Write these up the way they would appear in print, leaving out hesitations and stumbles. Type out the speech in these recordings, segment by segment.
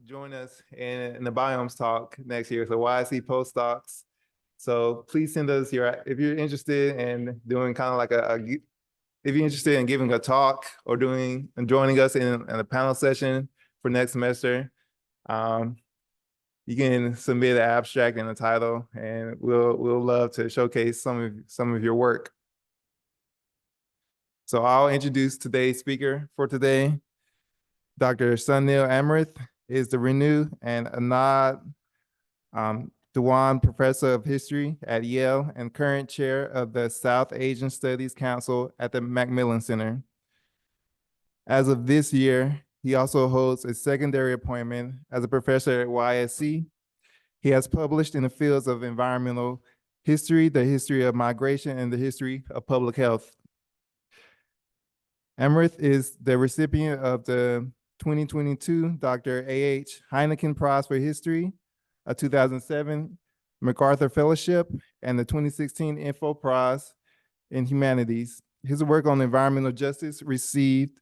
join us in the BIOMES talk next year, so YSE postdocs. So please send us if you're interested in doing kind of like if you're interested in giving a talk or joining us in a panel session for next semester, you can submit an abstract and a title, and we'll love to showcase some of your work. So I'll introduce today's speaker for today. Dr. Sunil Amrith is the Renu and Anand Dewan Professor of History at Yale and current chair of the South Asian Studies Council at the Macmillan Center. As of this year, he also holds a secondary appointment as a professor at YSE. He has published in the fields of environmental history, the history of migration, and the history of public health. Amrith is the recipient of the 2022 Dr. A.H. Heineken Prize for History, a 2007 MacArthur Fellowship, and the 2016 Info Prize in Humanities. His work on environmental justice received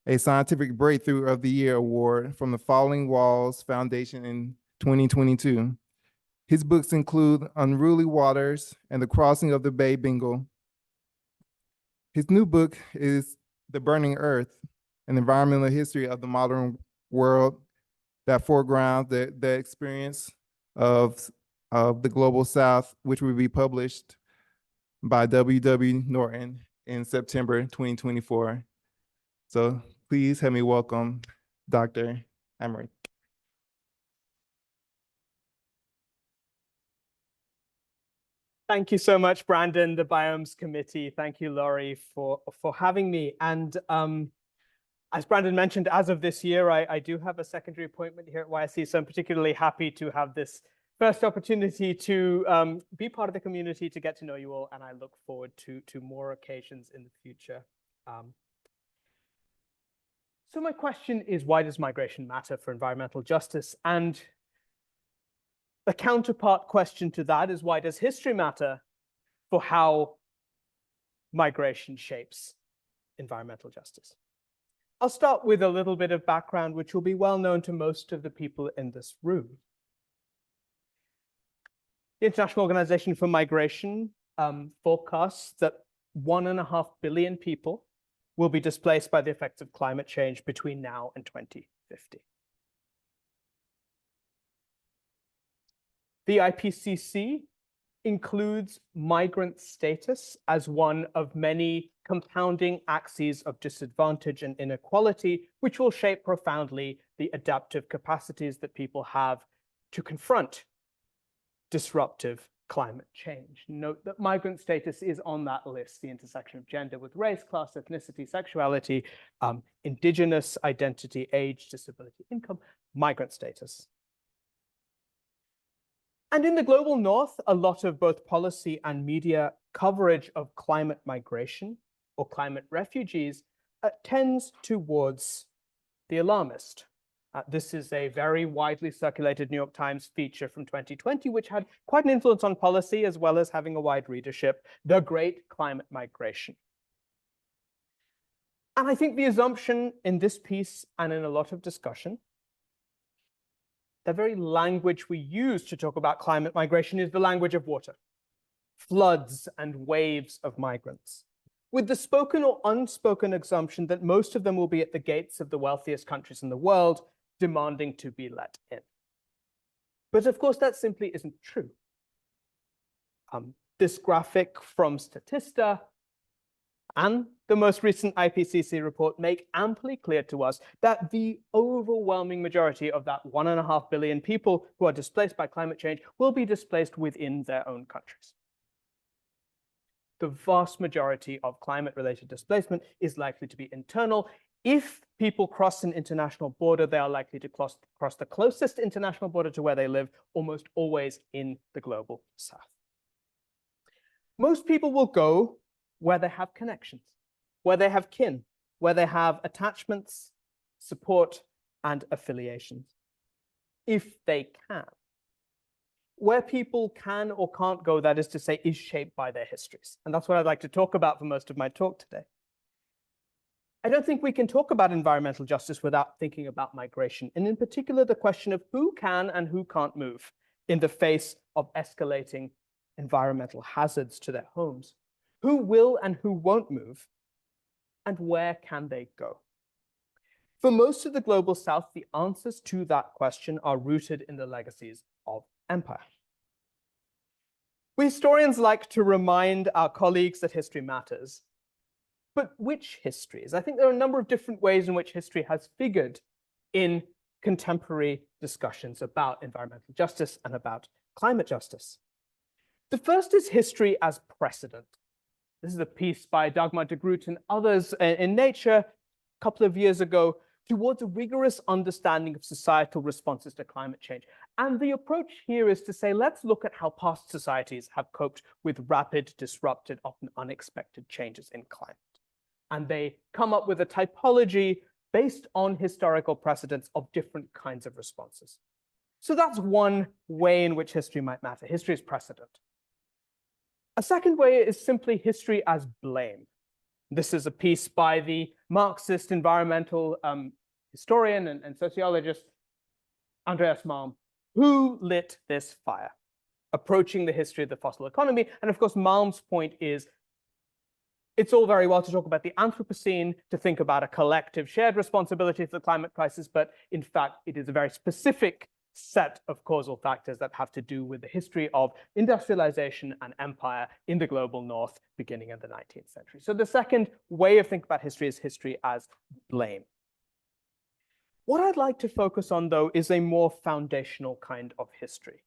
a Scientific Breakthrough of the Year award from the Falling Walls Foundation in 2022. His books include Unruly Waters and The Crossing of the Bay Bengal. His new book is The Burning Earth, an environmental history of the modern world that foregrounds the experience of the Global South, which will be published by W.W. Norton in September 2024. So please help me welcome Dr. Amrith. Thank you so much, Brandon, the Biomes Committee. Thank you, Laurie, for having me. And as Brandon mentioned, as of this year, I do have a secondary appointment here at YSE, so I'm particularly happy to have this first opportunity to be part of the community, to get to know you all, and I look forward to more occasions in the future. So my question is, why does migration matter for environmental justice? And the counterpart question to that is, why does history matter for how migration shapes environmental justice? I'll start with a little bit of background, which will be well known to most of the people in this room. The International Organization for Migration forecasts that 1.5 billion people will be displaced by the effects of climate change between now and 2050. The IPCC includes migrant status as one of many compounding axes of disadvantage and inequality, which will shape profoundly the adaptive capacities that people have to confront disruptive climate change. Note that migrant status is on that list, the intersection of gender with race, class, ethnicity, sexuality, indigenous identity, age, disability, income, migrant status. And in the global north, a lot of both policy and media coverage of climate migration or climate refugees tends towards the alarmist. This is a very widely circulated New York Times feature from 2020, which had quite an influence on policy as well as having a wide readership, The Great Climate Migration. And I think the assumption in this piece and in a lot of discussion, the very language we use to talk about climate migration is the language of water, floods and waves of migrants, with the spoken or unspoken assumption that most of them will be at the gates of the wealthiest countries in the world, demanding to be let in. But of course, that simply isn't true. This graphic from Statista and the most recent IPCC report make amply clear to us that the overwhelming majority of that 1.5 billion people who are displaced by climate change will be displaced within their own countries. The vast majority of climate-related displacement is likely to be internal. If people cross an international border, they are likely to cross the closest international border to where they live, almost always in the global south. Most people will go where they have connections, where they have kin, where they have attachments, support, and affiliations, if they can. Where people can or can't go, that is to say, is shaped by their histories. And that's what I'd like to talk about for most of my talk today. I don't think we can talk about environmental justice without thinking about migration, and in particular, the question of who can and who can't move in the face of escalating environmental hazards to their homes. Who will and who won't move, and where can they go? For most of the global south, the answers to that question are rooted in the legacies of empire. We historians like to remind our colleagues that history matters. But which histories? I think there are a number of different ways in which history has figured in contemporary discussions about environmental justice and about climate justice. The first is history as precedent. This is a piece by Dagmar de Groot and others in Nature a couple of years ago towards a rigorous understanding of societal responses to climate change. And the approach here is to say, let's look at how past societies have coped with rapid, disrupted, often unexpected changes in climate. And they come up with a typology based on historical precedents of different kinds of responses. So that's one way in which history might matter. History is precedent. A second way is simply history as blame. This is a piece by the Marxist environmental historian and sociologist Andreas Malm, who lit this fire, approaching the history of the fossil economy. And of course, Malm's point is, it's all very well to talk about the Anthropocene, to think about a collective shared responsibility for the climate crisis, but in fact, it is a very specific set of causal factors that have to do with the history of industrialization and empire in the global north beginning in the 19th century. So the second way of thinking about history is history as blame. What I'd like to focus on, though, is a more foundational kind of history.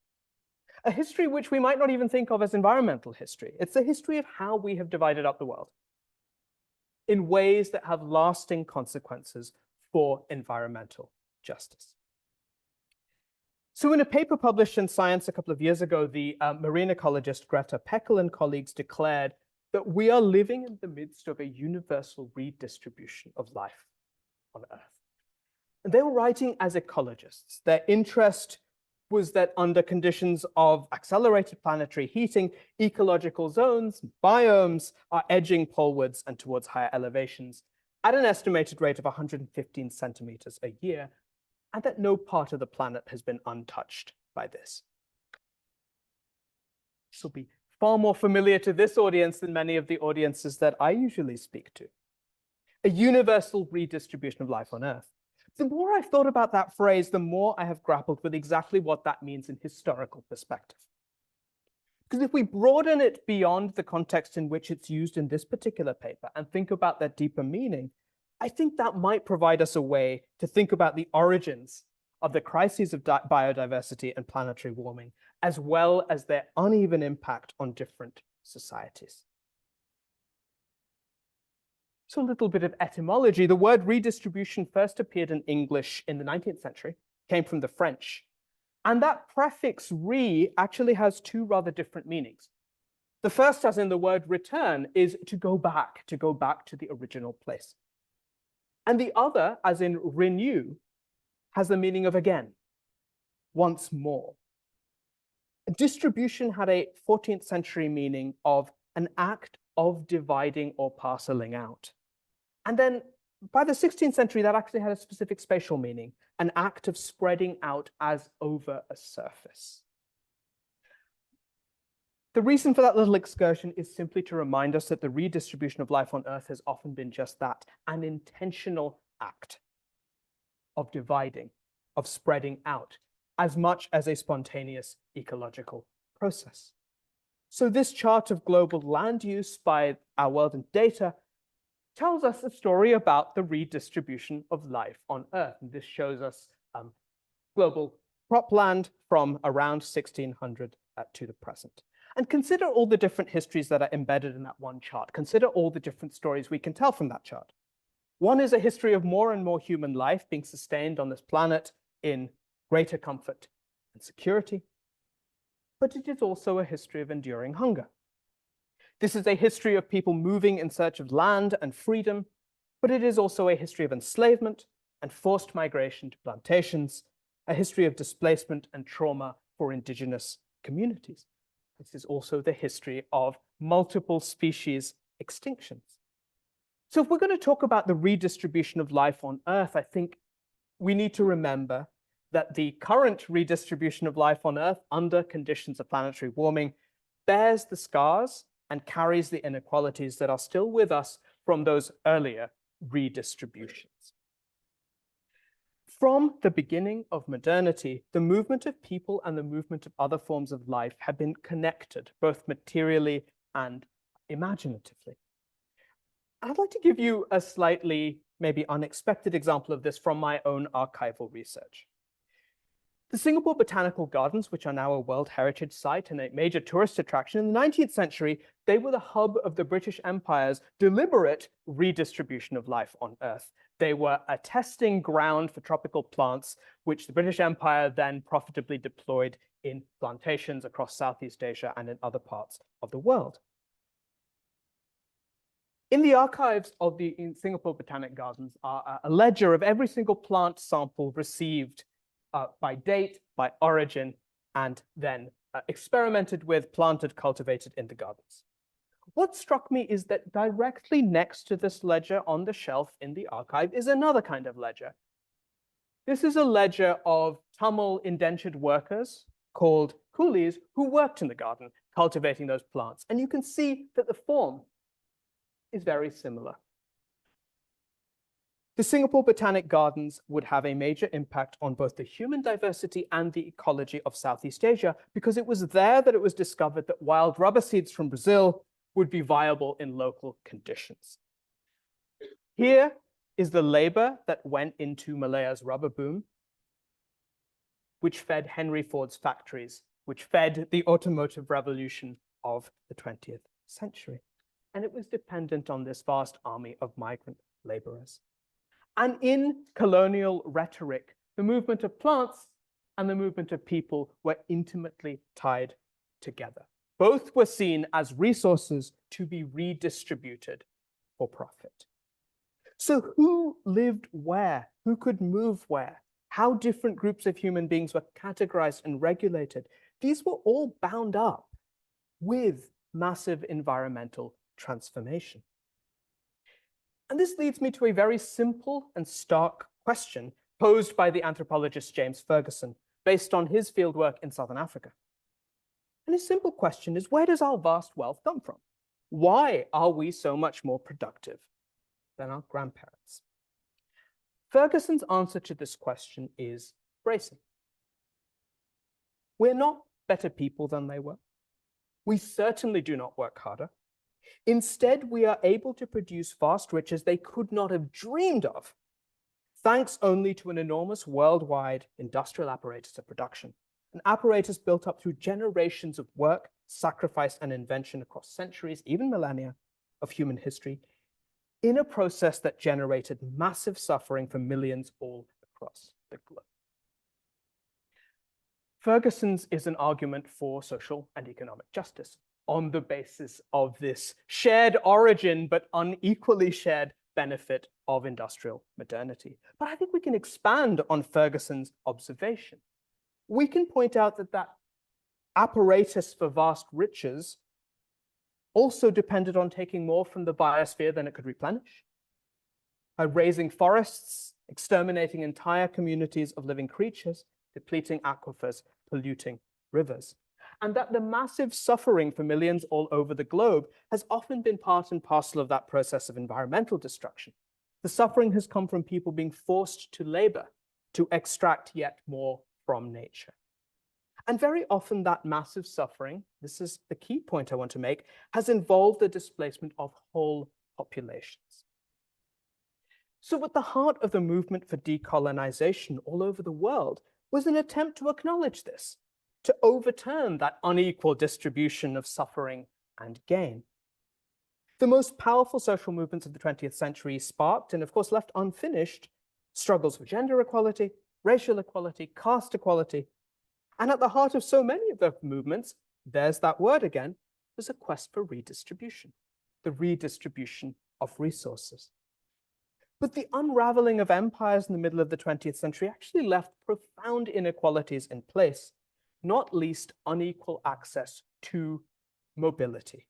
A history which we might not even think of as environmental history. It's the history of how we have divided up the world in ways that have lasting consequences for environmental justice. So in a paper published in Science a couple of years ago, the marine ecologist Greta Peckel and colleagues declared that we are living in the midst of a universal redistribution of life on Earth. And they were writing as ecologists. Their interest was that under conditions of accelerated planetary heating, ecological zones, biomes, are edging polewards and towards higher elevations at an estimated rate of 115 centimeters a year, and that no part of the planet has been untouched by this. This will be far more familiar to this audience than many of the audiences that I usually speak to. A universal redistribution of life on Earth. The more I've thought about that phrase, the more I have grappled with exactly what that means in historical perspective. Because if we broaden it beyond the context in which it's used in this particular paper and think about that deeper meaning, I think that might provide us a way to think about the origins of the crises of biodiversity and planetary warming, as well as their uneven impact on different societies. So a little bit of etymology. The word redistribution first appeared in English in the 19th century, came from the French. And that prefix re actually has two rather different meanings. The first, as in the word return, is to go back to the original place. And the other, as in renew, has the meaning of again, once more. Distribution had a 14th century meaning of an act of dividing or parceling out. And then by the 16th century, that actually had a specific spatial meaning, an act of spreading out as over a surface. The reason for that little excursion is simply to remind us that the redistribution of life on Earth has often been just that, an intentional act of dividing, of spreading out, as much as a spontaneous ecological process. So this chart of global land use by Our World in Data tells us a story about the redistribution of life on Earth. And this shows us global cropland from around 1600 to the present. And consider all the different histories that are embedded in that one chart. Consider all the different stories we can tell from that chart. One is a history of more and more human life being sustained on this planet in greater comfort and security. But it is also a history of enduring hunger. This is a history of people moving in search of land and freedom, but it is also a history of enslavement and forced migration to plantations, a history of displacement and trauma for indigenous communities. This is also the history of multiple species extinctions. So if we're going to talk about the redistribution of life on Earth, I think we need to remember that the current redistribution of life on Earth under conditions of planetary warming bears the scars and carries the inequalities that are still with us from those earlier redistributions. From the beginning of modernity, the movement of people and the movement of other forms of life have been connected, both materially and imaginatively. I'd like to give you a slightly, maybe unexpected example of this from my own archival research. The Singapore Botanical Gardens, which are now a World Heritage Site and a major tourist attraction, in the 19th century, they were the hub of the British Empire's deliberate redistribution of life on Earth. They were a testing ground for tropical plants, which the British Empire then profitably deployed in plantations across Southeast Asia and in other parts of the world. In the archives of the Singapore Botanic Gardens are a ledger of every single plant sample received by date, by origin, and then experimented with, planted, cultivated in the gardens. What struck me is that directly next to this ledger on the shelf in the archive is another kind of ledger. This is a ledger of Tamil indentured workers called coolies who worked in the garden cultivating those plants. And you can see that the form is very similar. The Singapore Botanic Gardens would have a major impact on both the human diversity and the ecology of Southeast Asia, because it was there that it was discovered that wild rubber seeds from Brazil would be viable in local conditions. Here is the labor that went into Malaya's rubber boom, which fed Henry Ford's factories, which fed the automotive revolution of the 20th century. And it was dependent on this vast army of migrant laborers. And in colonial rhetoric, the movement of plants and the movement of people were intimately tied together. Both were seen as resources to be redistributed for profit. So who lived where? Who could move where? How different groups of human beings were categorized and regulated? These were all bound up with massive environmental transformation. And this leads me to a very simple and stark question posed by the anthropologist James Ferguson, based on his fieldwork in Southern Africa. And his simple question is, where does our vast wealth come from? Why are we so much more productive than our grandparents? Ferguson's answer to this question is bracing. We're not better people than they were. We certainly do not work harder. Instead, we are able to produce vast riches they could not have dreamed of, thanks only to an enormous worldwide industrial apparatus of production, an apparatus built up through generations of work, sacrifice, and invention across centuries, even millennia, of human history, in a process that generated massive suffering for millions all across the globe. Ferguson's is an argument for social and economic justice on the basis of this shared origin, but unequally shared benefit of industrial modernity. But I think we can expand on Ferguson's observation. We can point out that that apparatus for vast riches also depended on taking more from the biosphere than it could replenish, by razing forests, exterminating entire communities of living creatures, depleting aquifers, polluting rivers. And that the massive suffering for millions all over the globe has often been part and parcel of that process of environmental destruction. The suffering has come from people being forced to labor to extract yet more from nature. And very often that massive suffering, this is the key point I want to make, has involved the displacement of whole populations. So at the heart of the movement for decolonization all over the world was an attempt to acknowledge this, to overturn that unequal distribution of suffering and gain. The most powerful social movements of the 20th century sparked, and of course left unfinished, struggles for gender equality, racial equality, caste equality. And at the heart of so many of those movements, there's that word again, was a quest for redistribution, the redistribution of resources. But the unraveling of empires in the middle of the 20th century actually left profound inequalities in place, not least unequal access to mobility.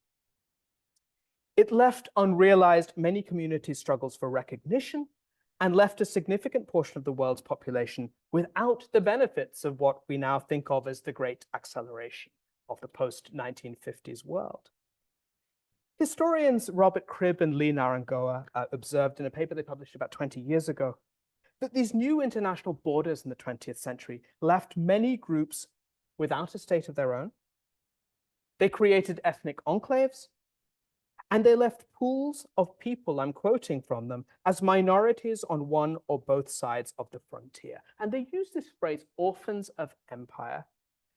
It left unrealized many communities' struggles for recognition and left a significant portion of the world's population without the benefits of what we now think of as the great acceleration of the post-1950s world. Historians Robert Cribb and Lee Narangoa observed in a paper they published about 20 years ago that these new international borders in the 20th century left many groups without a state of their own. They created ethnic enclaves, and they left pools of people, I'm quoting from them, as minorities on one or both sides of the frontier. And they use this phrase, orphans of empire,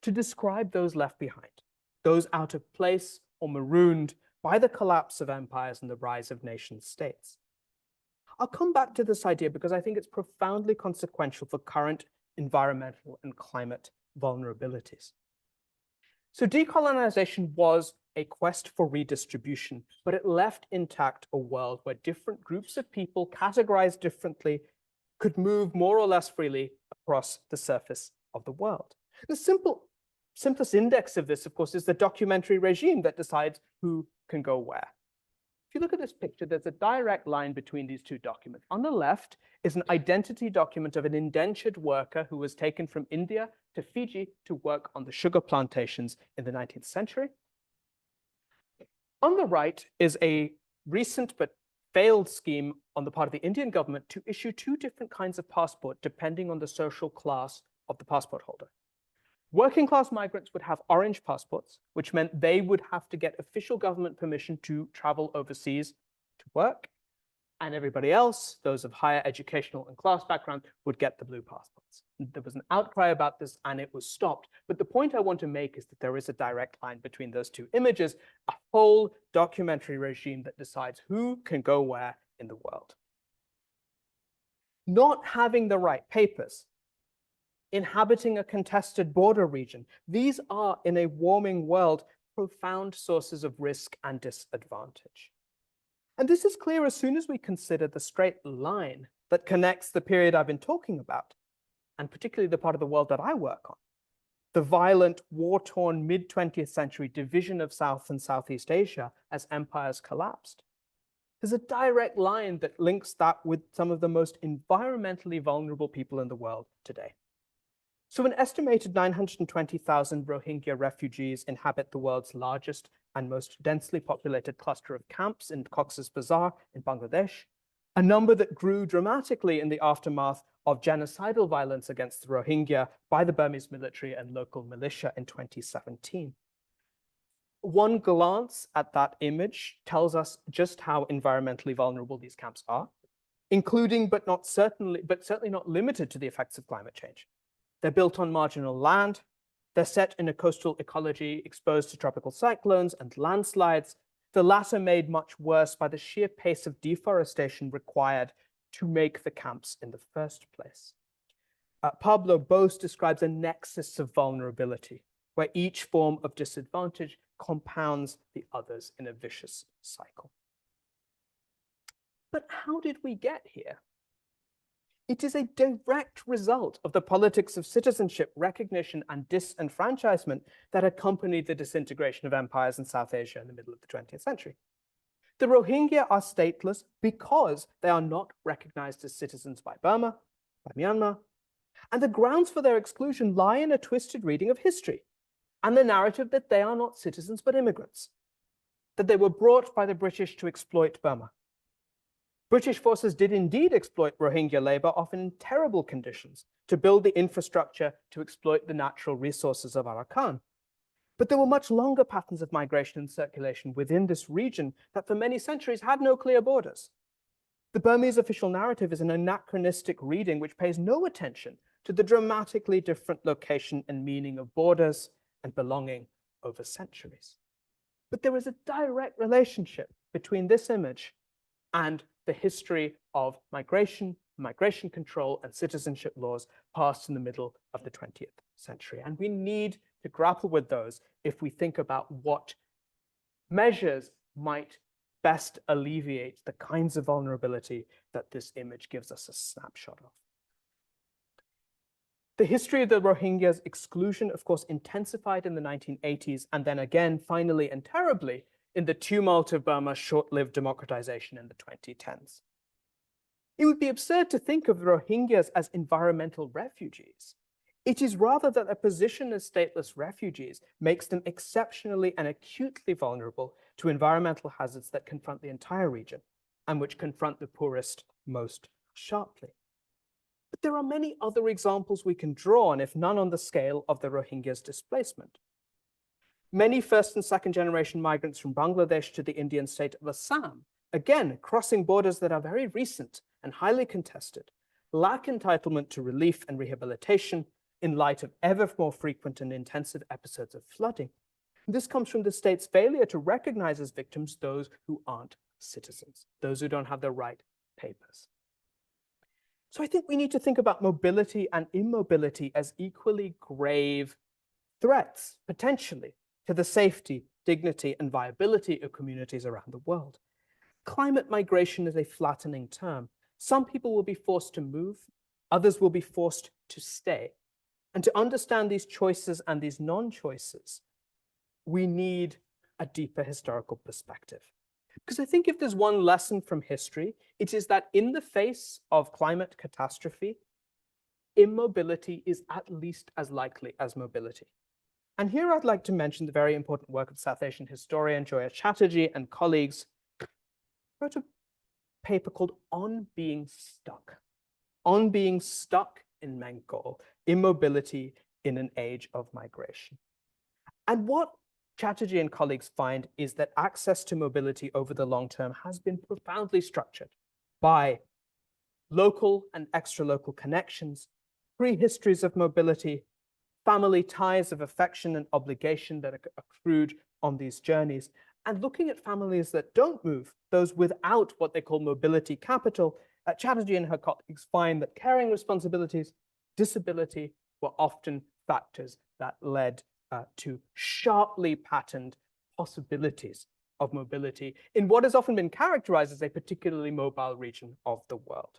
to describe those left behind, those out of place or marooned by the collapse of empires and the rise of nation states. I'll come back to this idea because I think it's profoundly consequential for current environmental and climate vulnerabilities. So decolonization was a quest for redistribution, but it left intact a world where different groups of people categorized differently could move more or less freely across the surface of the world. The simplest index of this, of course, is the documentary regime that decides who can go where. If you look at this picture, there's a direct line between these two documents. On the left is an identity document of an indentured worker who was taken from India to Fiji to work on the sugar plantations in the 19th century. On the right is a recent but failed scheme on the part of the Indian government to issue two different kinds of passport depending on the social class of the passport holder. Working class migrants would have orange passports, which meant they would have to get official government permission to travel overseas to work. And everybody else, those of higher educational and class background, would get the blue passports. There was an outcry about this and it was stopped. But the point I want to make is that there is a direct line between those two images, a whole documentary regime that decides who can go where in the world. Not having the right papers, inhabiting a contested border region, these are, in a warming world, profound sources of risk and disadvantage. And this is clear as soon as we consider the straight line that connects the period I've been talking about, and particularly the part of the world that I work on, the violent, war-torn mid-20th century division of South and Southeast Asia as empires collapsed. There's a direct line that links that with some of the most environmentally vulnerable people in the world today. So an estimated 920,000 Rohingya refugees inhabit the world's largest and most densely populated cluster of camps in Cox's Bazar in Bangladesh, a number that grew dramatically in the aftermath of genocidal violence against the Rohingya by the Burmese military and local militia in 2017. One glance at that image tells us just how environmentally vulnerable these camps are, including but certainly not limited to the effects of climate change. They're built on marginal land. They're set in a coastal ecology exposed to tropical cyclones and landslides, the latter made much worse by the sheer pace of deforestation required to make the camps in the first place. Pablo Bose describes a nexus of vulnerability, where each form of disadvantage compounds the others in a vicious cycle. But how did we get here? It is a direct result of the politics of citizenship, recognition, and disenfranchisement that accompanied the disintegration of empires in South Asia in the middle of the 20th century. The Rohingya are stateless because they are not recognized as citizens by Burma, by Myanmar, and the grounds for their exclusion lie in a twisted reading of history and the narrative that they are not citizens but immigrants, that they were brought by the British to exploit Burma. British forces did indeed exploit Rohingya labor, often in terrible conditions, to build the infrastructure to exploit the natural resources of Arakan. But there were much longer patterns of migration and circulation within this region that for many centuries had no clear borders. The Burmese official narrative is an anachronistic reading which pays no attention to the dramatically different location and meaning of borders and belonging over centuries. But there is a direct relationship between this image and the history of migration control, and citizenship laws passed in the middle of the 20th century. And we need to grapple with those if we think about what measures might best alleviate the kinds of vulnerability that this image gives us a snapshot of. The history of the Rohingyas' exclusion, of course, intensified in the 1980s, and then again, finally and terribly, in the tumult of Burma's short-lived democratization in the 2010s. It would be absurd to think of the Rohingyas as environmental refugees. It is rather that their position as stateless refugees makes them exceptionally and acutely vulnerable to environmental hazards that confront the entire region and which confront the poorest most sharply. But there are many other examples we can draw on, if none on the scale of the Rohingyas' displacement. Many first and second generation migrants from Bangladesh to the Indian state of Assam, again, crossing borders that are very recent and highly contested, lack entitlement to relief and rehabilitation in light of ever more frequent and intensive episodes of flooding. This comes from the state's failure to recognize as victims those who aren't citizens, those who don't have the right papers. So I think we need to think about mobility and immobility as equally grave threats, potentially, to the safety, dignity, and viability of communities around the world. Climate migration is a flattening term. Some people will be forced to move, others will be forced to stay. And to understand these choices and these non-choices, we need a deeper historical perspective. Because I think if there's one lesson from history, it is that in the face of climate catastrophe, immobility is at least as likely as mobility. And here I'd like to mention the very important work of South Asian historian Joya Chatterjee and colleagues, who wrote a paper called On Being Stuck in Bengal, Immobility in an Age of Migration. And what Chatterjee and colleagues find is that access to mobility over the long term has been profoundly structured by local and extra-local connections, prehistories of mobility, family ties of affection and obligation that are accrued on these journeys, and looking at families that don't move, those without what they call mobility capital, Chatterjee and her colleagues find that caring responsibilities, disability were often factors that led to sharply patterned possibilities of mobility in what has often been characterized as a particularly mobile region of the world.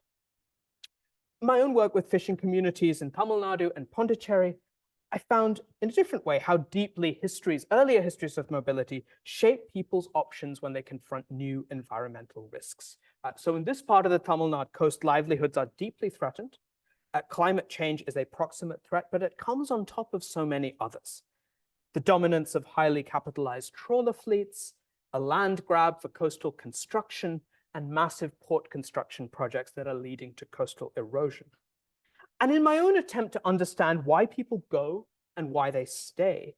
My own work with fishing communities in Tamil Nadu and Pondicherry, I found in a different way how deeply earlier histories of mobility shape people's options when they confront new environmental risks. So in this part of the Tamil Nadu coast, livelihoods are deeply threatened. Climate change is a proximate threat, but it comes on top of so many others. The dominance of highly capitalized trawler fleets, a land grab for coastal construction, and massive port construction projects that are leading to coastal erosion. And in my own attempt to understand why people go and why they stay,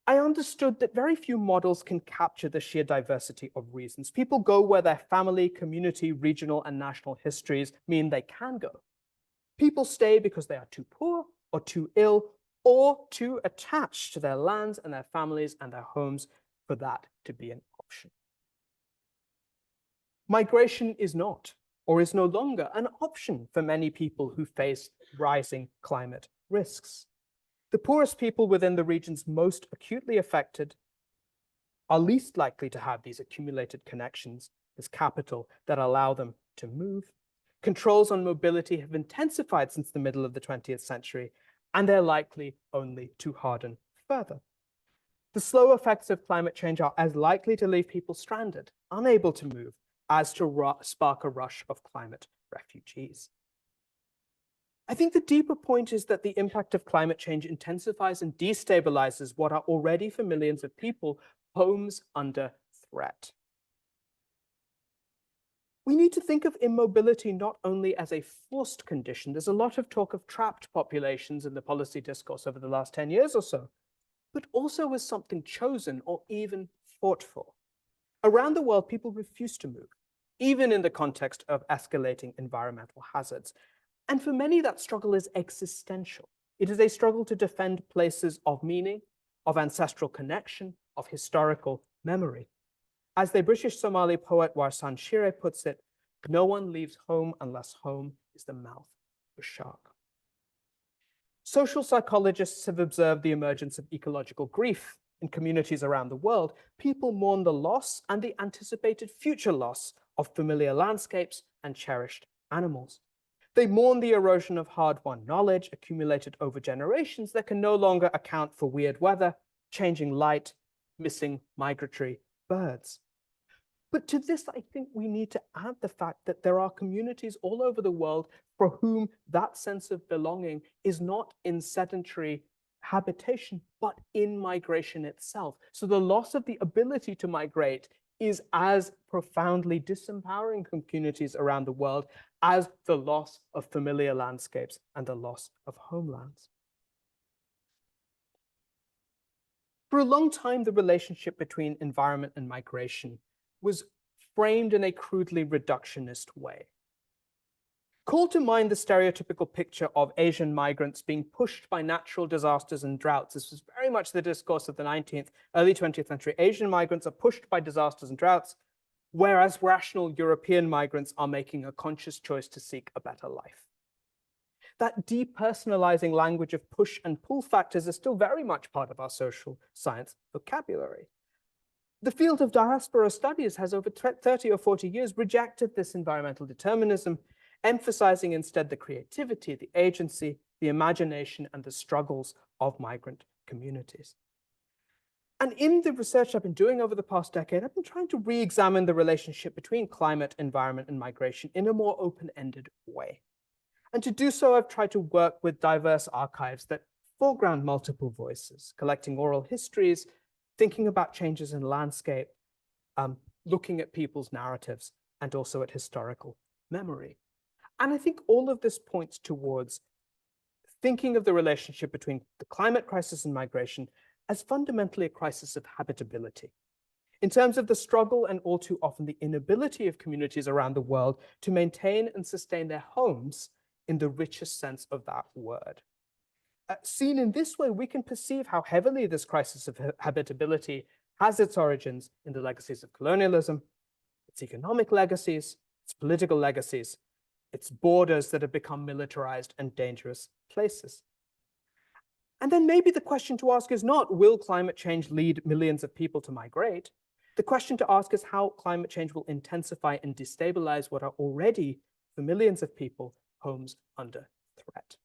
I understood that very few models can capture the sheer diversity of reasons. People go where their family, community, regional, and national histories mean they can go. People stay because they are too poor or too ill or too attached to their lands and their families and their homes for that to be an option. Migration is not, or is no longer, an option for many people who face rising climate risks. The poorest people within the regions most acutely affected are least likely to have these accumulated connections as capital that allow them to move. Controls on mobility have intensified since the middle of the 20th century, and they're likely only to harden further. The slow effects of climate change are as likely to leave people stranded, unable to move, as to spark a rush of climate refugees. I think the deeper point is that the impact of climate change intensifies and destabilizes what are already for millions of people homes under threat. We need to think of immobility not only as a forced condition. There's a lot of talk of trapped populations in the policy discourse over the last 10 years or so, but also as something chosen or even fought for. Around the world, people refuse to move, even in the context of escalating environmental hazards. And for many, that struggle is existential. It is a struggle to defend places of meaning, of ancestral connection, of historical memory. As the British Somali poet Warsan Shire puts it, no one leaves home unless home is the mouth of a shark. Social psychologists have observed the emergence of ecological grief in communities around the world. People mourn the loss and the anticipated future loss of familiar landscapes and cherished animals. They mourn the erosion of hard-won knowledge accumulated over generations that can no longer account for weird weather, changing light, missing migratory birds. But to this, I think we need to add the fact that there are communities all over the world for whom that sense of belonging is not in sedentary habitation, but in migration itself. So the loss of the ability to migrate is as profoundly disempowering communities around the world as the loss of familiar landscapes and the loss of homelands. For a long time, the relationship between environment and migration was framed in a crudely reductionist way. Call to mind the stereotypical picture of Asian migrants being pushed by natural disasters and droughts. This was very much the discourse of the 19th, early 20th century. Asian migrants are pushed by disasters and droughts, whereas rational European migrants are making a conscious choice to seek a better life. That depersonalizing language of push and pull factors is still very much part of our social science vocabulary. The field of diaspora studies has over 30 or 40 years rejected this environmental determinism, emphasizing instead the creativity, the agency, the imagination, and the struggles of migrant communities. And in the research I've been doing over the past decade, I've been trying to re-examine the relationship between climate, environment, and migration in a more open-ended way. And to do so, I've tried to work with diverse archives that foreground multiple voices, collecting oral histories, thinking about changes in landscape, looking at people's narratives, and also at historical memory. And I think all of this points towards thinking of the relationship between the climate crisis and migration as fundamentally a crisis of habitability, in terms of the struggle and all too often the inability of communities around the world to maintain and sustain their homes in the richest sense of that word. Seen in this way, we can perceive how heavily this crisis of habitability has its origins in the legacies of colonialism, its economic legacies, its political legacies, its borders that have become militarized and dangerous places. And then maybe the question to ask is not, will climate change lead millions of people to migrate? The question to ask is how climate change will intensify and destabilize what are already, for millions of people, homes under threat.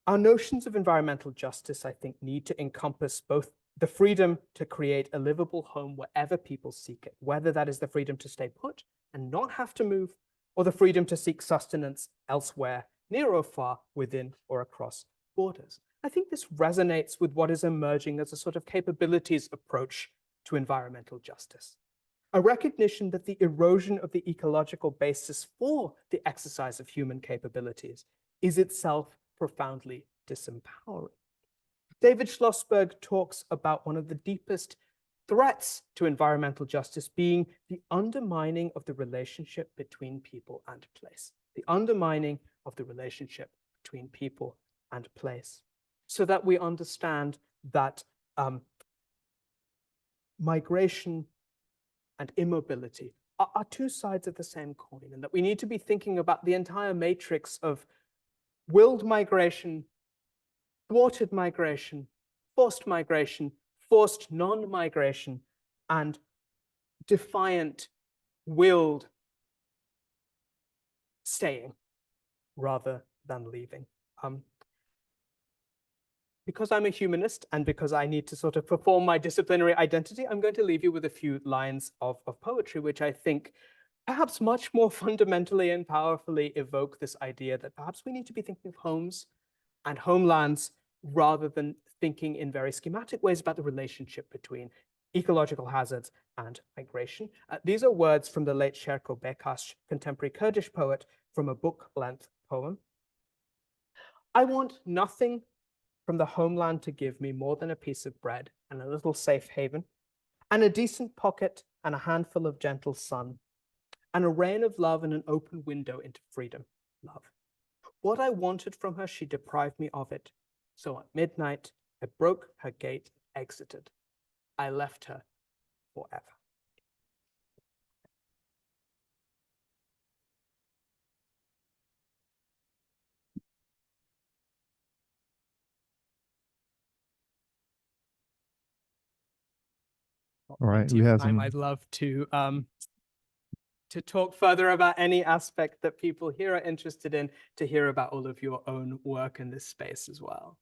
Our notions of environmental justice, I think, need to encompass both the freedom to create a livable home wherever people seek it, whether that is the freedom to stay put and not have to move, or the freedom to seek sustenance elsewhere, near or far, within or across borders. I think this resonates with what is emerging as a sort of capabilities approach to environmental justice. A recognition that the erosion of the ecological basis for the exercise of human capabilities is itself profoundly disempowering. David Schlossberg talks about one of the deepest threats to environmental justice being the undermining of the relationship between people and place, the undermining of the relationship between people and place, so that we understand that migration and immobility are two sides of the same coin, and that we need to be thinking about the entire matrix of willed migration, thwarted migration, forced non-migration, and defiant, willed staying rather than leaving. Because I'm a humanist and because I need to sort of perform my disciplinary identity, I'm going to leave you with a few lines of poetry, which I think perhaps much more fundamentally and powerfully evoke this idea that perhaps we need to be thinking of homes and homelands rather than thinking in very schematic ways about the relationship between ecological hazards and migration. These are words from the late Sherko Bekash, contemporary Kurdish poet, from a book-length poem. I want nothing from the homeland to give me more than a piece of bread and a little safe haven, and a decent pocket and a handful of gentle sun, and a rain of love and an open window into freedom, love. What I wanted from her, she deprived me of it. So at midnight, I broke her gate, exited. I left her forever. All right, we have some. I'd love to talk further about any aspect that people here are interested in, to hear about all of your own work in this space as well.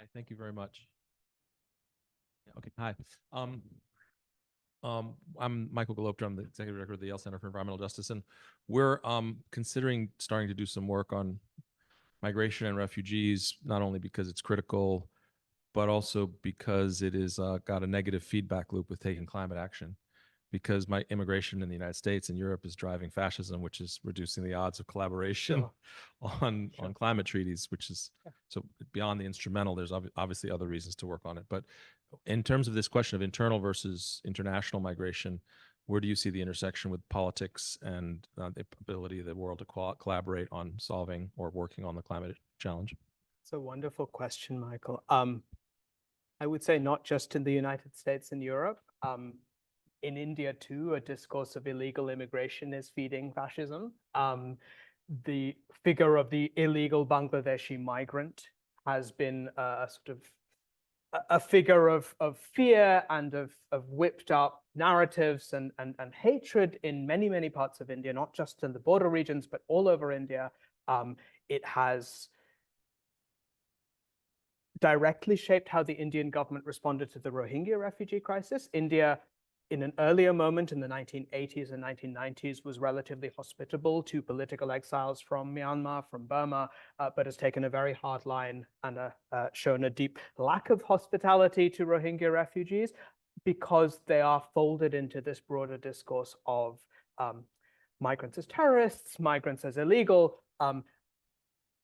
Hi, thank you very much. Yeah, okay, hi. I'm Michael Galopter. I'm the executive director of the Yale Center for Environmental Justice, and we're considering starting to do some work on migration and refugees, not only because it's critical, but also because it is got a negative feedback loop with taking climate action. Because my immigration in the United States and Europe is driving fascism, which is reducing the odds of collaboration Sure. on Sure. climate treaties, which is so beyond the instrumental. There's obviously other reasons to work on it. But in terms of this question of internal versus international migration, where do you see the intersection with politics and the ability of the world to collaborate on solving or working on the climate challenge? It's a wonderful question, Michael. I would say not just in the United States and Europe. In India, too, a discourse of illegal immigration is feeding fascism. The figure of the illegal Bangladeshi migrant has been a sort of a figure of fear and of whipped up narratives and hatred in many, many parts of India, not just in the border regions, but all over India. It has directly shaped how the Indian government responded to the Rohingya refugee crisis. India, in an earlier moment in the 1980s and 1990s, was relatively hospitable to political exiles from Myanmar, from Burma, but has taken a very hard line and shown a deep lack of hospitality to Rohingya refugees because they are folded into this broader discourse of migrants as terrorists, migrants as illegal.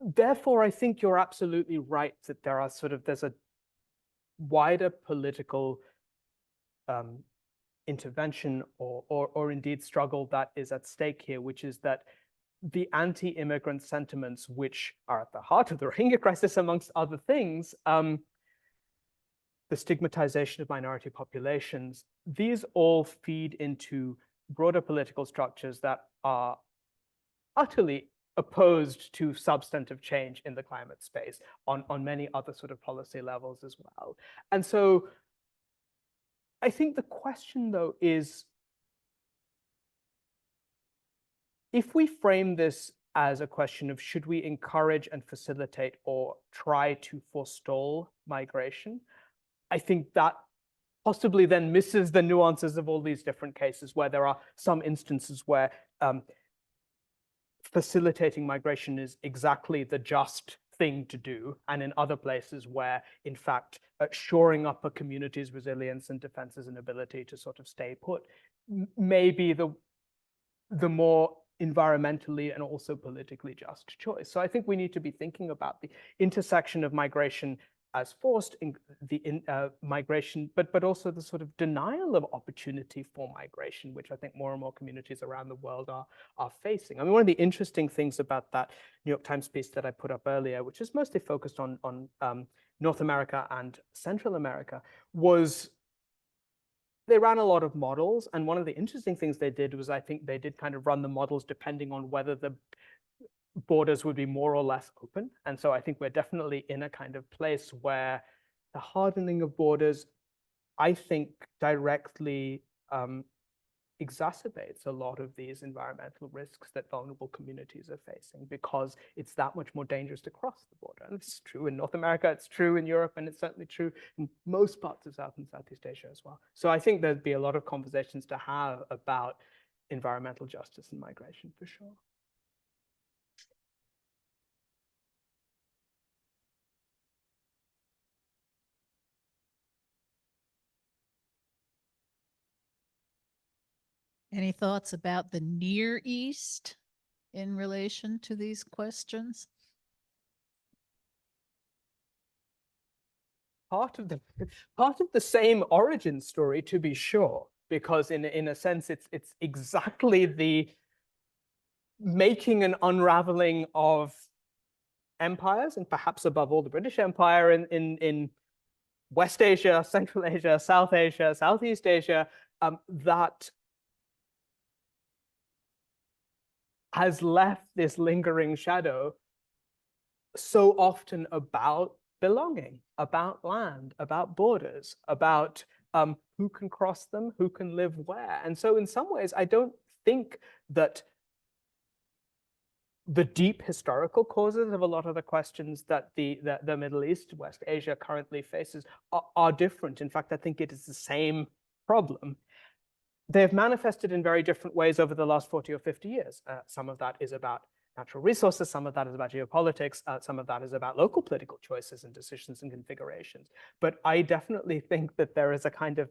Therefore, I think you're absolutely right that there's a wider political intervention or indeed struggle that is at stake here, which is that the anti-immigrant sentiments, which are at the heart of the Rohingya crisis, amongst other things, the stigmatization of minority populations, these all feed into broader political structures that are utterly opposed to substantive change in the climate space on many other sort of policy levels as well. And so I think the question, though, is if we frame this as a question of should we encourage and facilitate or try to forestall migration, I think that possibly then misses the nuances of all these different cases where there are some instances where facilitating migration is exactly the just thing to do, and in other places where, in fact, shoring up a community's resilience and defenses and ability to sort of stay put may be the more environmentally and also politically just choice. So I think we need to be thinking about the intersection of migration as forced migration, but also the sort of denial of opportunity for migration, which I think more and more communities around the world are facing. I mean, one of the interesting things about that New York Times piece that I put up earlier, which is mostly focused on North America and Central America, was they ran a lot of models. And one of the interesting things they did was I think they did kind of run the models depending on whether the borders would be more or less open. And so I think we're definitely in a kind of place where the hardening of borders, I think, directly exacerbates a lot of these environmental risks that vulnerable communities are facing because it's that much more dangerous to cross the border. And it's true in North America, it's true in Europe, and it's certainly true in most parts of South and Southeast Asia as well. So I think there'd be a lot of conversations to have about environmental justice and migration for sure. Any thoughts about the Near East in relation to these questions? Part of the same origin story, to be sure, because in a sense it's exactly the making and unraveling of empires, and perhaps above all the British Empire in West Asia, Central Asia, South Asia, Southeast Asia, that has left this lingering shadow so often about belonging, about land, about borders, about who can cross them, who can live where. And so in some ways, I don't think that the deep historical causes of a lot of the questions that the Middle East, West Asia currently faces are different. In fact, I think it is the same problem. They've manifested in very different ways over the last 40 or 50 years. Some of that is about natural resources, some of that is about geopolitics, some of that is about local political choices and decisions and configurations. But I definitely think that there is a kind of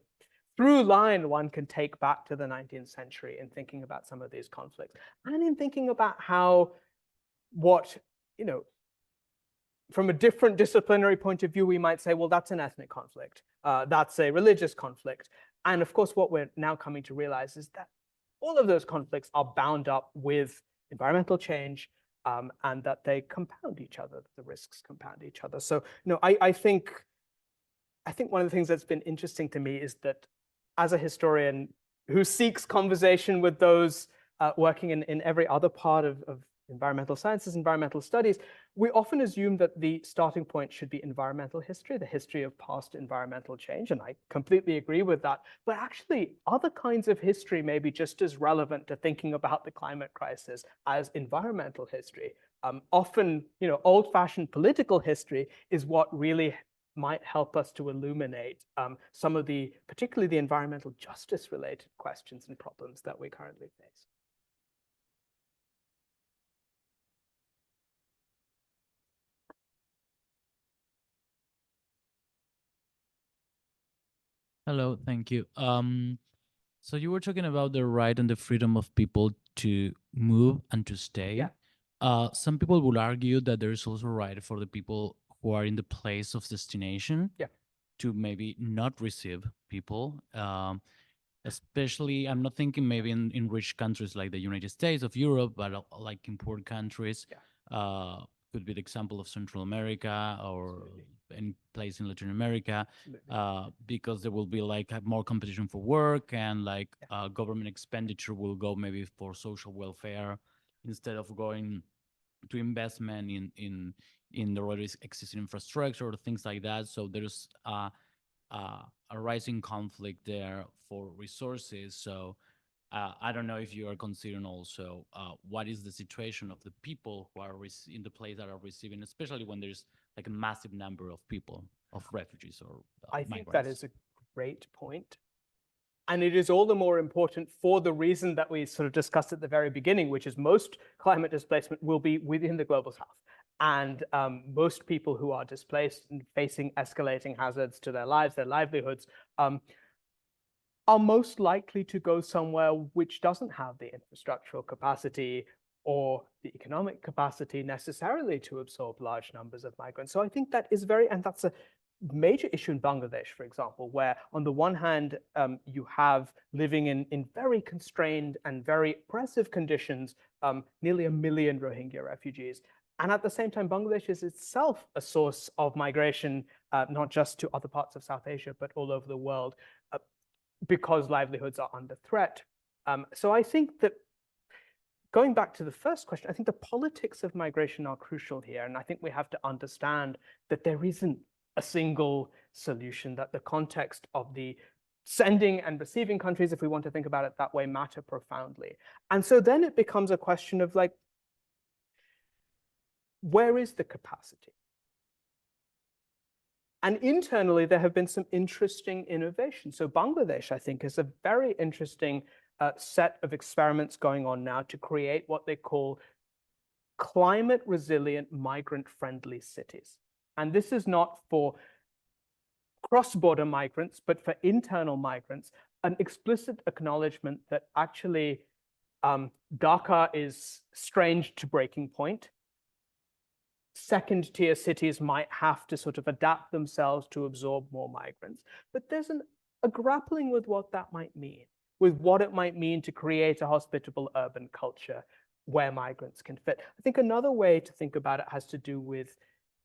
through line one can take back to the 19th century in thinking about some of these conflicts and in thinking about how from a different disciplinary point of view, we might say, well, that's an ethnic conflict. That's a religious conflict. And of course, what we're now coming to realize is that all of those conflicts are bound up with environmental change, and that they compound each other, the risks compound each other. So, I think one of the things that's been interesting to me is that as a historian who seeks conversation with those working in every other part of environmental sciences, environmental studies, we often assume that the starting point should be environmental history, the history of past environmental change, and I completely agree with that. But actually, other kinds of history may be just as relevant to thinking about the climate crisis as environmental history. Often, old-fashioned political history is what really might help us to illuminate some of particularly the environmental justice-related questions and problems that we currently face. Hello, thank you. So you were talking about the right and the freedom of people to move and to stay. Yeah. Some people will argue that there is also a right for the people who are in the place of destination to maybe not receive people. Especially, I'm not thinking maybe in rich countries like the United States of Europe, but like in poor countries. Could be the example of Central America or any place in Latin America, because there will be like more competition for work, and like government expenditure will go maybe for social welfare instead of going to investment in the already existing infrastructure or things like that. So there's a rising conflict there for resources. So I don't know if you are considering also what is the situation of the people who are in the place that are receiving, especially when there's like a massive number of people, of refugees or I think migrants. that is a great point. And it is all the more important for the reason that we sort of discussed at the very beginning, which is most climate displacement will be within the global south. And most people who are displaced and facing escalating hazards to their lives, their livelihoods, are most likely to go somewhere which doesn't have the infrastructural capacity or the economic capacity necessarily to absorb large numbers of migrants. So I think that is and that's a major issue in Bangladesh, for example, where on the one hand, you have living in very constrained and very oppressive conditions, nearly 1 million Rohingya refugees. And at the same time, Bangladesh is itself a source of migration, not just to other parts of South Asia, but all over the world, because livelihoods are under threat. So I think that going back to the first question, I think the politics of migration are crucial here. And I think we have to understand that there isn't a single solution, that the context of the sending and receiving countries, if we want to think about it that way, matter profoundly. And so then it becomes a question of like, where is the capacity? And internally, there have been some interesting innovations. So Bangladesh, I think, is a very interesting set of experiments going on now to create what they call climate resilient, migrant friendly cities. And this is not for cross-border migrants, but for internal migrants, an explicit acknowledgement that actually Dhaka is strained to breaking point. Second-tier cities might have to sort of adapt themselves to absorb more migrants. But there's a grappling with what that might mean, with what it might mean to create a hospitable urban culture where migrants can fit. I think another way to think about it has to do with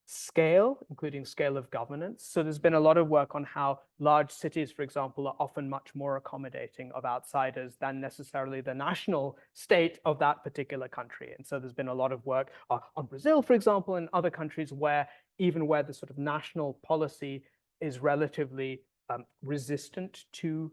scale, including scale of governance. So there's been a lot of work on how large cities, for example, are often much more accommodating of outsiders than necessarily the national state of that particular country. And so there's been a lot of work on Brazil, for example, and other countries where even where the sort of national policy is relatively resistant to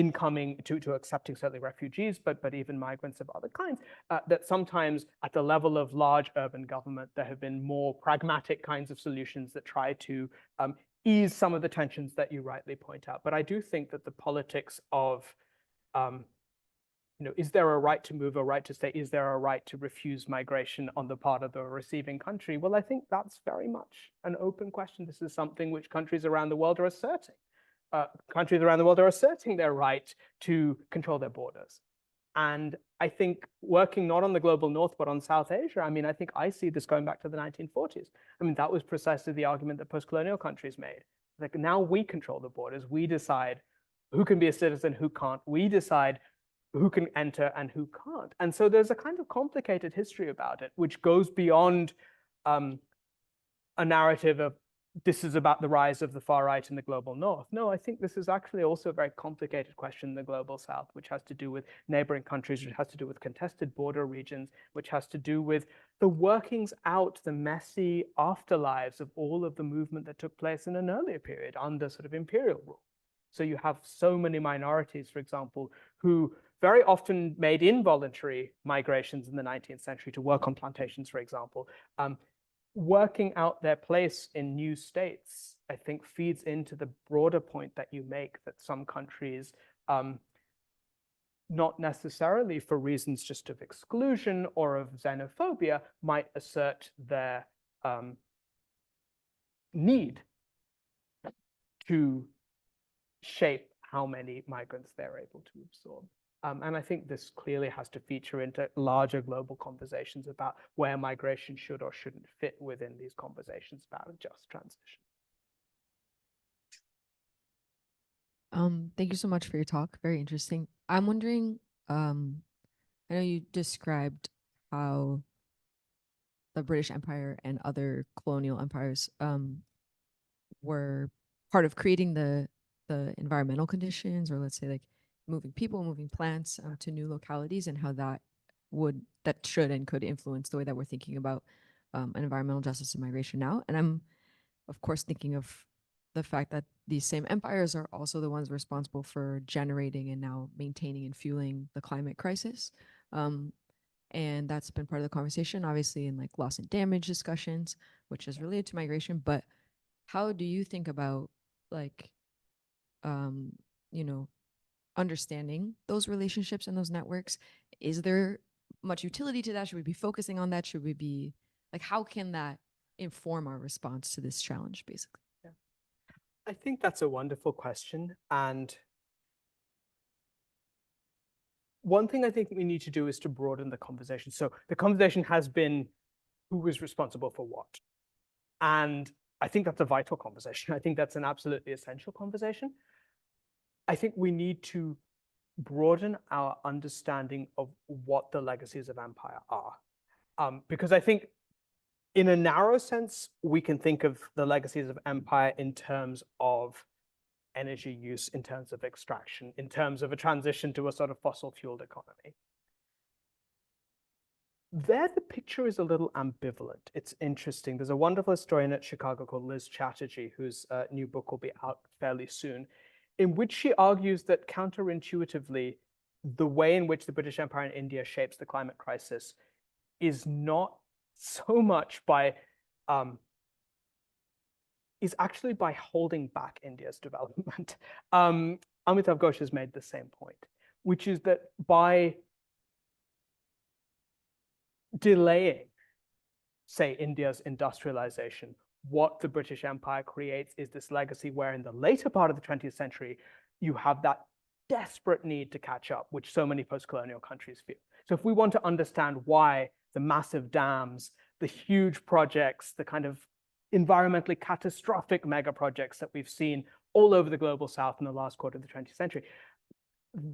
incoming to accepting certainly refugees, but even migrants of other kinds, that sometimes at the level of large urban government, there have been more pragmatic kinds of solutions that try to ease some of the tensions that you rightly point out. But I do think that the politics of, is there a right to move, a right to stay? Is there a right to refuse migration on the part of the receiving country? Well, I think that's very much an open question. This is something which countries around the world are asserting. Countries around the world are asserting their right to control their borders. And I think working not on the global north, but on South Asia, I mean, I think I see this going back to the 1940s. I mean, that was precisely the argument that post-colonial countries made. Like, now we control the borders. We decide who can be a citizen, who can't. We decide who can enter and who can't. And so there's a kind of complicated history about it, which goes beyond a narrative of this is about the rise of the far right in the global north. No, I think this is actually also a very complicated question in the global south, which has to do with neighboring countries, which has to do with contested border regions, which has to do with the workings out, the messy afterlives of all of the movement that took place in an earlier period under sort of imperial rule. So you have so many minorities, for example, who very often made involuntary migrations in the 19th century to work on plantations, for example. Working out their place in new states, I think, feeds into the broader point that you make that some countries, not necessarily for reasons just of exclusion or of xenophobia, might assert their need to shape how many migrants they're able to absorb. And I think this clearly has to feature into larger global conversations about where migration should or shouldn't fit within these conversations about a just transition. Thank you so much for your talk. Very interesting. I'm wondering, I know you described how the British Empire and other colonial empires were part of creating the environmental conditions, or let's say like moving people, moving plants to new localities, and how that should and could influence the way that we're thinking about environmental justice and migration now. And I'm, of course, thinking of the fact that these same empires are also the ones responsible for generating and now maintaining and fueling the climate crisis. And that's been part of the conversation, obviously, in like loss and damage discussions, which is related to migration. But how do you think about like, understanding those relationships and those networks? Is there much utility to that? Should we be focusing on that? Should we be like, how can that inform our response to this challenge, basically? Yeah. I think that's a wonderful question. And one thing I think we need to do is to broaden the conversation. So the conversation has been who is responsible for what. And I think that's a vital conversation. I think that's an absolutely essential conversation. I think we need to broaden our understanding of what the legacies of empire are. Because I think in a narrow sense, we can think of the legacies of empire in terms of energy use, in terms of extraction, in terms of a transition to a sort of fossil-fueled economy. There, the picture is a little ambivalent. It's interesting. There's a wonderful historian at Chicago called Liz Chatterjee, whose new book will be out fairly soon, in which she argues that counterintuitively, the way in which the British Empire in India shapes the climate crisis is not so much by, is actually by holding back India's development. Amrith Ghosh has made the same point, which is that by delaying, say, India's industrialization, what the British Empire creates is this legacy where in the later part of the 20th century, you have that desperate need to catch up, which so many post-colonial countries feel. So if we want to understand why the massive dams, the huge projects, the kind of environmentally catastrophic mega projects that we've seen all over the global south in the last quarter of the 20th century,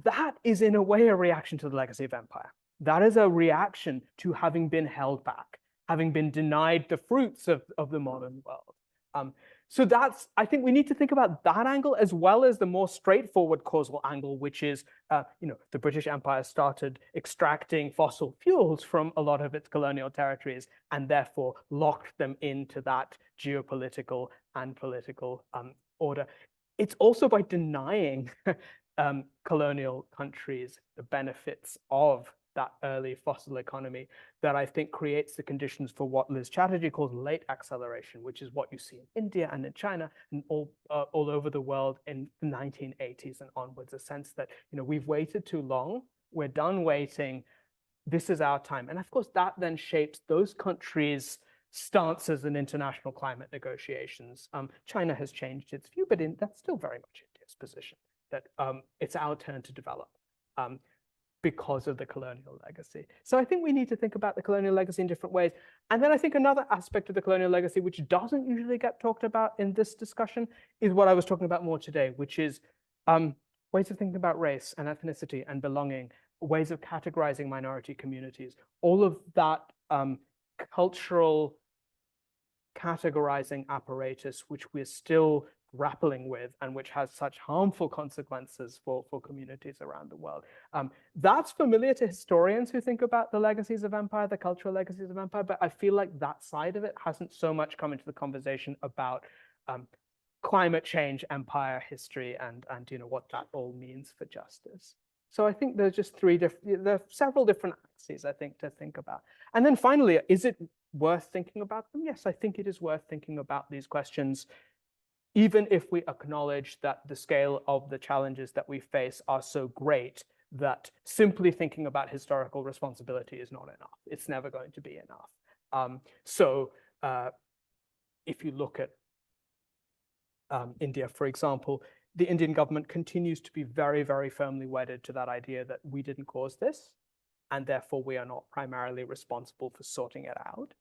that is in a way a reaction to the legacy of empire. That is a reaction to having been held back, having been denied the fruits of the modern world. So that's, I think we need to think about that angle as well as the more straightforward causal angle, which is, the British Empire started extracting fossil fuels from a lot of its colonial territories and therefore locked them into that geopolitical and political order. It's also by denying colonial countries the benefits of that early fossil economy that I think creates the conditions for what Liz Chatterjee calls late acceleration, which is what you see in India and in China and all over the world in the 1980s and onwards. A sense that, you know, we've waited too long, we're done waiting, this is our time. And of course, that then shapes those countries' stances in international climate negotiations. China has changed its view, but that's still very much India's position, that it's our turn to develop. Because of the colonial legacy. So I think we need to think about the colonial legacy in different ways. And then I think another aspect of the colonial legacy, which doesn't usually get talked about in this discussion, is what I was talking about more today, which is ways of thinking about race and ethnicity and belonging, ways of categorizing minority communities, all of that cultural categorizing apparatus, which we're still grappling with and which has such harmful consequences for communities around the world. That's familiar to historians who think about the legacies of empire, the cultural legacies of empire, but I feel like that side of it hasn't so much come into the conversation about climate change, empire history, and you know, what that all means for justice. So I think there's just there are several different axes, I think, to think about. And then finally, is it worth thinking about them? Yes, I think it is worth thinking about these questions, even if we acknowledge that the scale of the challenges that we face are so great that simply thinking about historical responsibility is not enough. It's never going to be enough. If you look at India, for example, the Indian government continues to be very, very firmly wedded to that idea that we didn't cause this, and therefore we are not primarily responsible for sorting it out.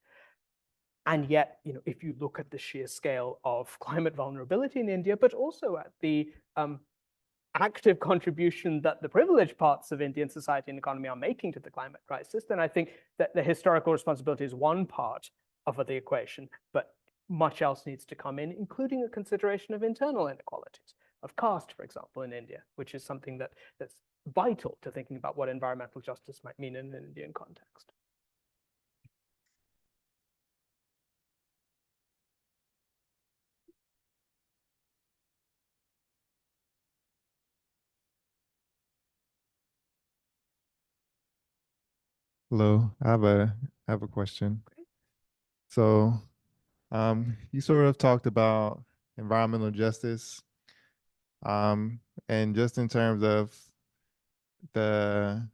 And yet, you know, if you look at the sheer scale of climate vulnerability in India, but also at the active contribution that the privileged parts of Indian society and economy are making to the climate crisis, then I think that the historical responsibility is one part of the equation, but much else needs to come in, including a consideration of internal inequalities, of caste, for example, in India, which is something that's vital to thinking about what environmental justice might mean in an Indian context. Hello, I have a question. So, you sort of talked about environmental justice, and just in terms of the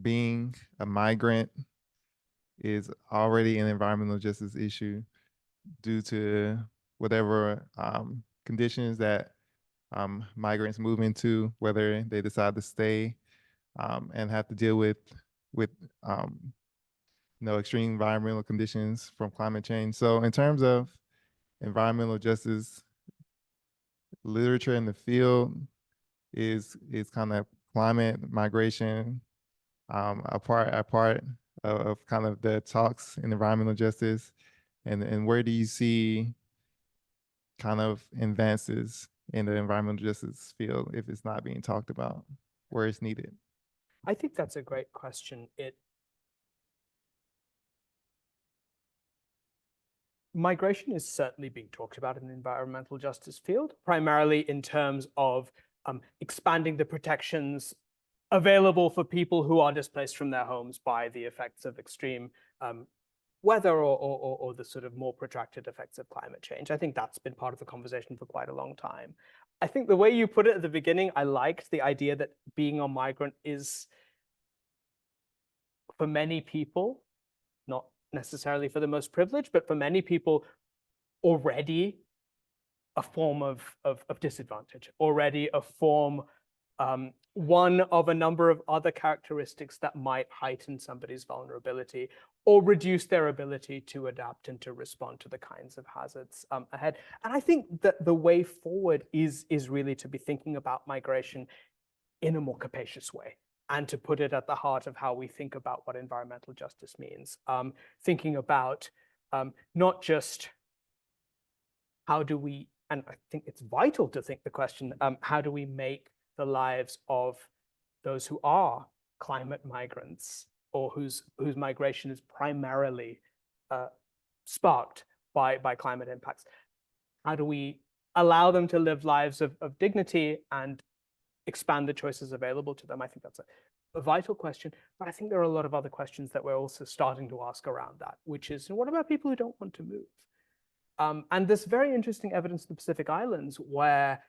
being a migrant is already an environmental justice issue due to whatever conditions that migrants move into, whether they decide to stay and have to deal with you know, extreme environmental conditions from climate change. So in terms of environmental justice, literature in the field is kind of climate migration a part of kind of the talks in environmental justice, and where do you see kind of advances in the environmental justice field if it's not being talked about, where it's needed? I think that's a great question. Migration is certainly being talked about in the environmental justice field, primarily in terms of expanding the protections available for people who are displaced from their homes by the effects of extreme weather or the sort of more protracted effects of climate change. I think that's been part of the conversation for quite a long time. I think the way you put it at the beginning, I liked the idea that being a migrant is, for many people, not necessarily for the most privileged, but for many people, already a form of disadvantage, already a form, one of a number of other characteristics that might heighten somebody's vulnerability or reduce their ability to adapt and to respond to the kinds of hazards ahead. And I think that the way forward is really to be thinking about migration in a more capacious way, and to put it at the heart of how we think about what environmental justice means. Thinking about not just how do we, and I think it's vital to think the question, how do we make the lives of those who are climate migrants or whose migration is primarily sparked by climate impacts, how do we allow them to live lives of dignity and expand the choices available to them? I think that's a vital question. But I think there are a lot of other questions that we're also starting to ask around that, which is, what about people who don't want to move? And there's very interesting evidence in the Pacific Islands where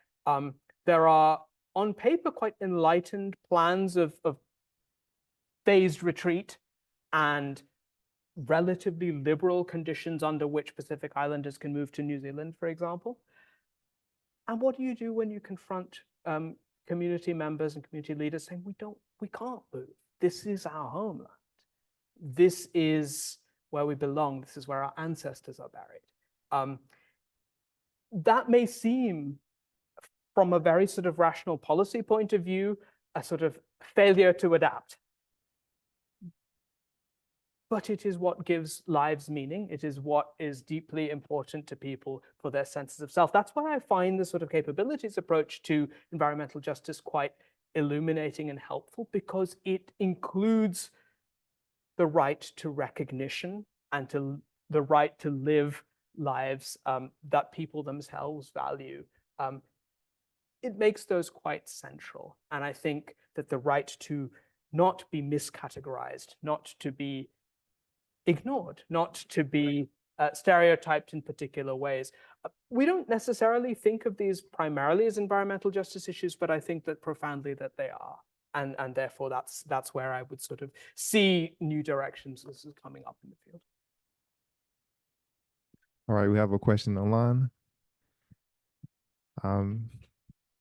there are, on paper, quite enlightened plans of phased retreat and relatively liberal conditions under which Pacific Islanders can move to New Zealand, for example. And what do you do when you confront community members and community leaders saying, we can't move. This is our homeland. This is where we belong. This is where our ancestors are buried. That may seem, from a very sort of rational policy point of view, a sort of failure to adapt. But it is what gives lives meaning. It is what is deeply important to people for their senses of self. That's why I find the sort of capabilities approach to environmental justice quite illuminating and helpful, because it includes the right to recognition and to the right to live lives that people themselves value. It makes those quite central. And I think that the right to not be miscategorized, not to be ignored, not to be stereotyped in particular ways. We don't necessarily think of these primarily as environmental justice issues, but I think that profoundly that they are. And therefore that's where I would sort of see new directions as coming up in the field. All right, we have a question online.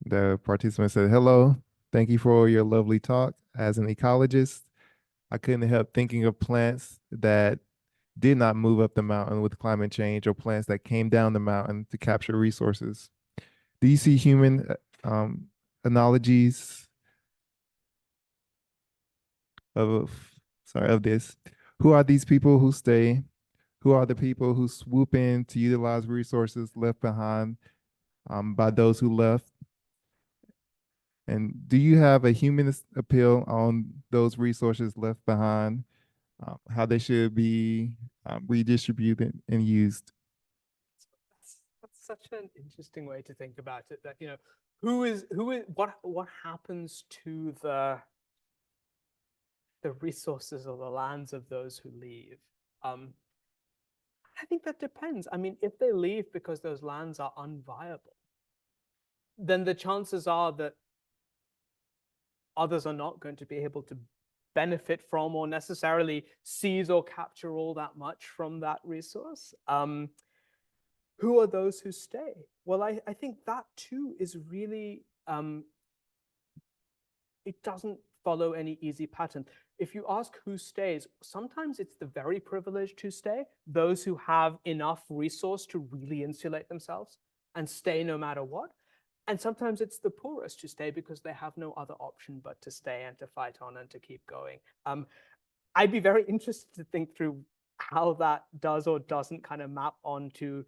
The participant said, "Hello, thank you for your lovely talk. As an ecologist, I couldn't help thinking of plants that did not move up the mountain with climate change, or plants that came down the mountain to capture resources. Do you see human analogies of this? Who are these people who stay? Who are the people who swoop in to utilize resources left behind by those who left? And do you have a humanist appeal on those resources left behind, how they should be redistributed and used?" That's such an interesting way to think about it. That, what happens to the resources or the lands of those who leave? I think that depends. I mean, if they leave because those lands are unviable, then the chances are that others are not going to be able to benefit from or necessarily seize or capture all that much from that resource. Who are those who stay? Well, I think that too is really, it doesn't follow any easy pattern. If you ask who stays, sometimes it's the very privileged who stay, those who have enough resource to really insulate themselves and stay no matter what. And sometimes it's the poorest who stay because they have no other option but to stay and to fight on and to keep going. I'd be very interested to think through how that does or doesn't kind of map onto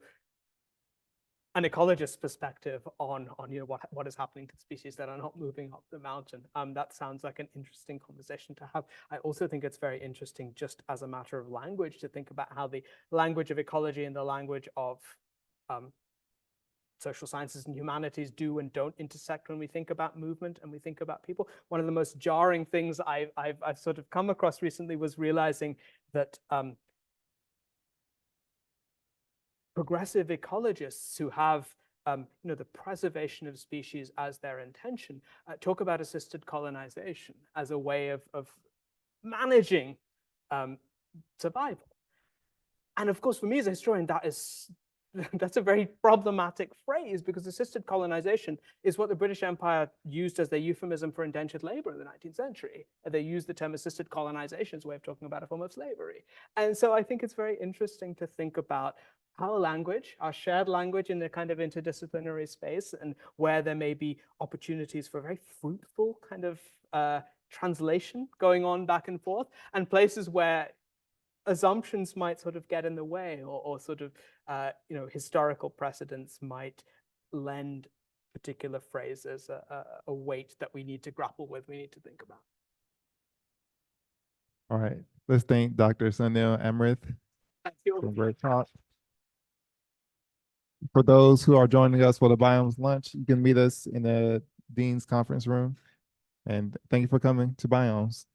an ecologist's perspective on what is happening to species that are not moving up the mountain. That sounds like an interesting conversation to have. I also think it's very interesting, just as a matter of language, to think about how the language of ecology and the language of social sciences and humanities do and don't intersect when we think about movement and we think about people. One of the most jarring things I've sort of come across recently was realizing that progressive ecologists who have the preservation of species as their intention talk about assisted colonization as a way of managing survival. And of course, for me as a historian, that's a very problematic phrase, because assisted colonization is what the British Empire used as their euphemism for indentured labor in the 19th century. They used the term assisted colonization as a way of talking about a form of slavery. And so I think it's very interesting to think about how language, our shared language in a kind of interdisciplinary space, and where there may be opportunities for very fruitful kind of translation going on back and forth, and places where assumptions might sort of get in the way, or sort of historical precedents might lend particular phrases a weight that we need to grapple with, we need to think about. All right, let's thank Dr. Sunil Amrith for a great talk. For those who are joining us for the BIOMES lunch, you can meet us in the Dean's Conference Room. And thank you for coming to BIOMES.